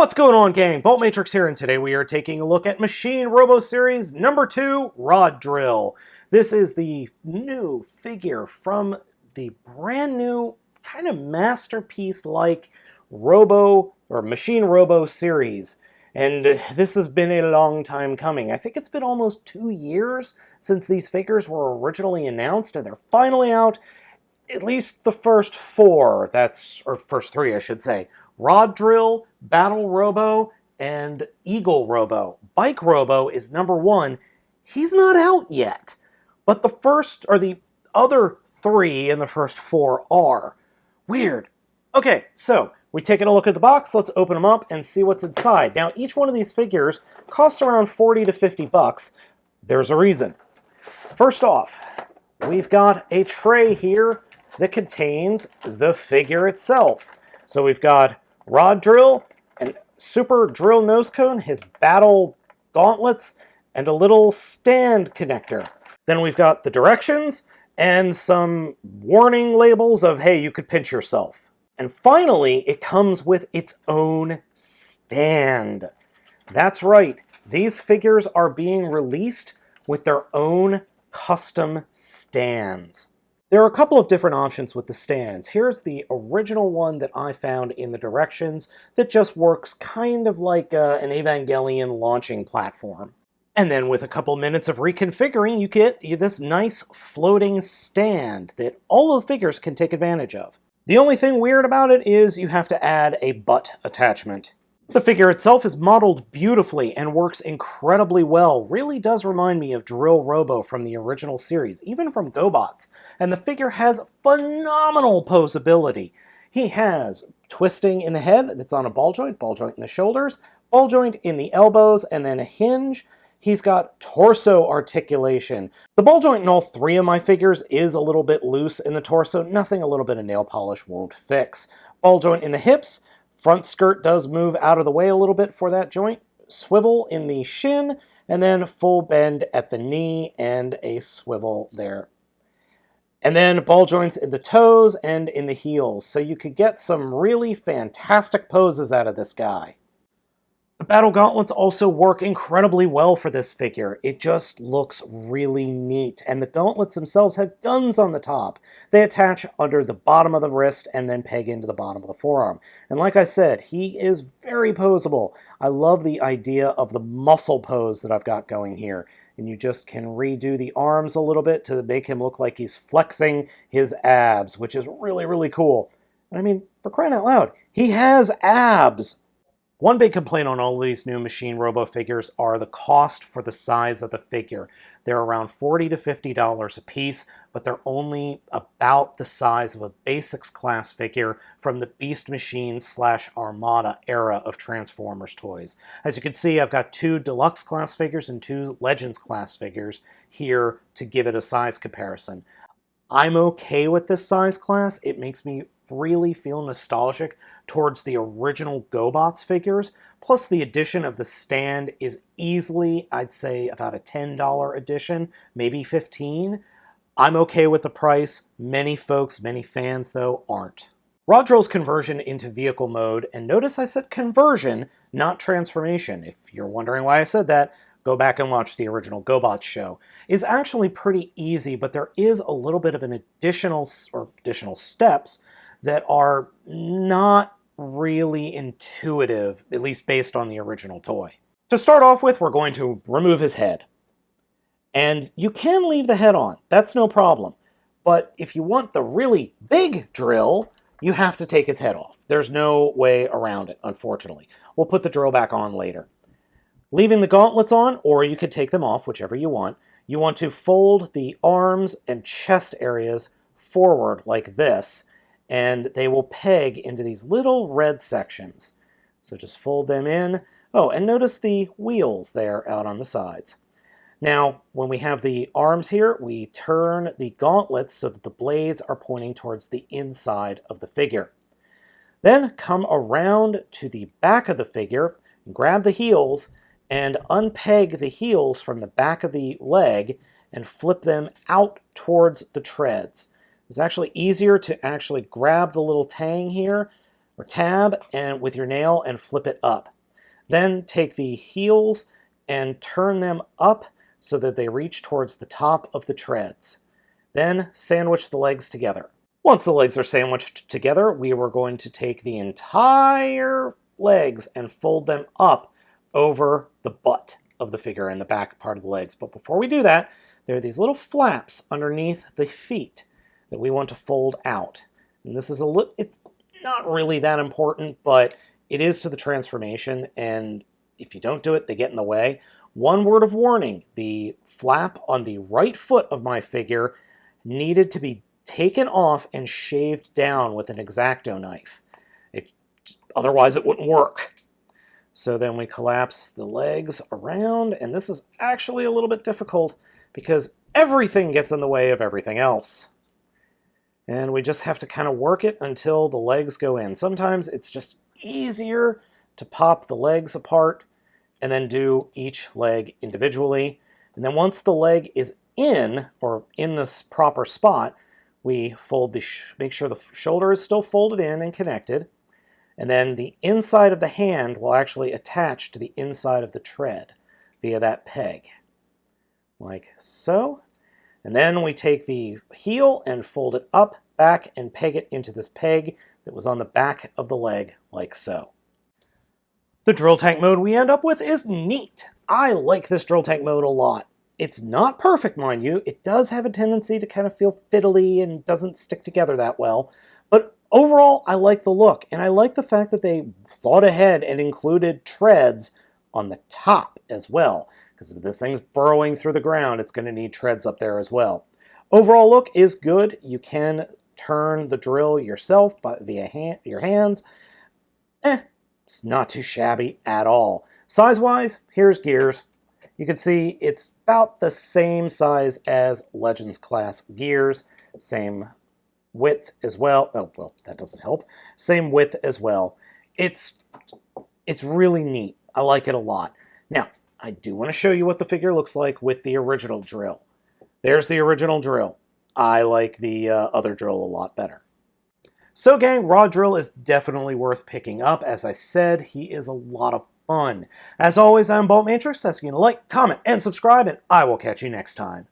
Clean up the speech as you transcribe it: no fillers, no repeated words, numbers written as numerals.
What's going on, gang? Baltmatrix here, and today we are taking a look at Machine Robo Series number 2, Rod Drill. This is the new figure from the brand new, kind of masterpiece-like Robo, or Machine Robo series. And this has been a long time coming. I think it's been almost 2 years since these figures were originally announced, and they're finally out. At least the first 4, or first 3, I should say. Rod Drill, Battle Robo, and Eagle Robo. Bike Robo is number 1. He's not out yet. But the other 3 in the first 4 are. Weird. Okay, so we're taking a look at the box. Let's open them up and see what's inside. Now, each one of these figures costs around 40 to 50 bucks. There's a reason. First off, we've got a tray here that contains the figure itself. So we've got Rod Drill and Super Drill Nose Cone, his battle gauntlets, and a little stand connector. Then we've got the directions and some warning labels of, hey, you could pinch yourself. And finally, it comes with its own stand. That's right, these figures are being released with their own custom stands. There are a couple of different options with the stands. Here's the original one that I found in the directions that just works kind of like an Evangelion launching platform. And then with a couple minutes of reconfiguring, you get this nice floating stand that all of the figures can take advantage of. The only thing weird about it is you have to add a butt attachment. The figure itself is modeled beautifully and works incredibly well. Really does remind me of Drill Robo from the original series, even from GoBots. And the figure has phenomenal posability. He has twisting in the head that's on a ball joint in the shoulders, ball joint in the elbows, and then a hinge. He's got torso articulation. The ball joint in all 3 of my figures is a little bit loose in the torso. Nothing a little bit of nail polish won't fix. Ball joint in the hips. Front skirt does move out of the way a little bit for that joint. Swivel in the shin, and then full bend at the knee and a swivel there. And then ball joints in the toes and in the heels. So you could get some really fantastic poses out of this guy. The battle gauntlets also work incredibly well for this figure. It just looks really neat. And the gauntlets themselves have guns on the top. They attach under the bottom of the wrist and then peg into the bottom of the forearm. And like I said, he is very poseable. I love the idea of the muscle pose that I've got going here. And you just can redo the arms a little bit to make him look like he's flexing his abs, which is really, really cool. And I mean, for crying out loud, he has abs! One big complaint on all of these new Machine Robo figures are the cost for the size of the figure. They're around $40 to $50 a piece, but they're only about the size of a Basics class figure from the Beast Machines / Armada era of Transformers toys. As you can see, I've got 2 Deluxe class figures and 2 Legends class figures here to give it a size comparison. I'm okay with this size class. It makes me really feel nostalgic towards the original GoBots figures. Plus the addition of the stand is easily, I'd say, about a $10 addition, maybe $15. I'm okay with the price. Many folks, many fans, though, aren't. Rod Drill's conversion into vehicle mode, and notice I said conversion, not transformation. If you're wondering why I said that, go back and watch the original GoBots show, is actually pretty easy, but there is a little bit of an additional steps that are not really intuitive, at least based on the original toy. To start off with, we're going to remove his head. And you can leave the head on, that's no problem. But if you want the really big drill, you have to take his head off. There's no way around it, unfortunately. We'll put the drill back on later. Leaving the gauntlets on, or you could take them off, whichever you want to fold the arms and chest areas forward like this, and they will peg into these little red sections. So just fold them in. Oh, and notice the wheels there out on the sides. Now, when we have the arms here, we turn the gauntlets so that the blades are pointing towards the inside of the figure. Then come around to the back of the figure, grab the heels, and unpeg the heels from the back of the leg and flip them out towards the treads. It's actually easier to grab the little tang here, or tab, and with your nail and flip it up. Then take the heels and turn them up so that they reach towards the top of the treads. Then sandwich the legs together. Once the legs are sandwiched together, we were going to take the entire legs and fold them up over the butt of the figure and the back part of the legs. But before we do that, there are these little flaps underneath the feet that we want to fold out. And this is it's not really that important, but it is to the transformation, and if you don't do it, they get in the way. One word of warning, the flap on the right foot of my figure needed to be taken off and shaved down with an X-Acto knife. Otherwise, it wouldn't work. So then we collapse the legs around, and this is actually a little bit difficult because everything gets in the way of everything else. And we just have to kind of work it until the legs go in. Sometimes it's just easier to pop the legs apart and then do each leg individually. And then once the leg is in, or in this proper spot, we fold make sure the shoulder is still folded in and connected. And then the inside of the hand will actually attach to the inside of the tread via that peg, like so. And then we take the heel and fold it up, back, and peg it into this peg that was on the back of the leg, like so. The drill tank mode we end up with is neat. I like this drill tank mode a lot. It's not perfect, mind you. It does have a tendency to kind of feel fiddly and doesn't stick together that well. But overall, I like the look, and I like the fact that they thought ahead and included treads on the top as well. Because if this thing's burrowing through the ground, it's going to need treads up there as well. Overall look is good. You can turn the drill yourself via your hands. It's not too shabby at all. Size-wise, here's Gears. You can see it's about the same size as Legends class Gears. Same width as well. Oh, well, that doesn't help. Same width as well. It's really neat. I like it a lot. Now, I do want to show you what the figure looks like with the original drill. There's the original drill. I like the other drill a lot better. So gang, Rod Drill is definitely worth picking up. As I said, he is a lot of fun. As always, I'm Baltmatrix, asking you to like, comment, and subscribe, and I will catch you next time.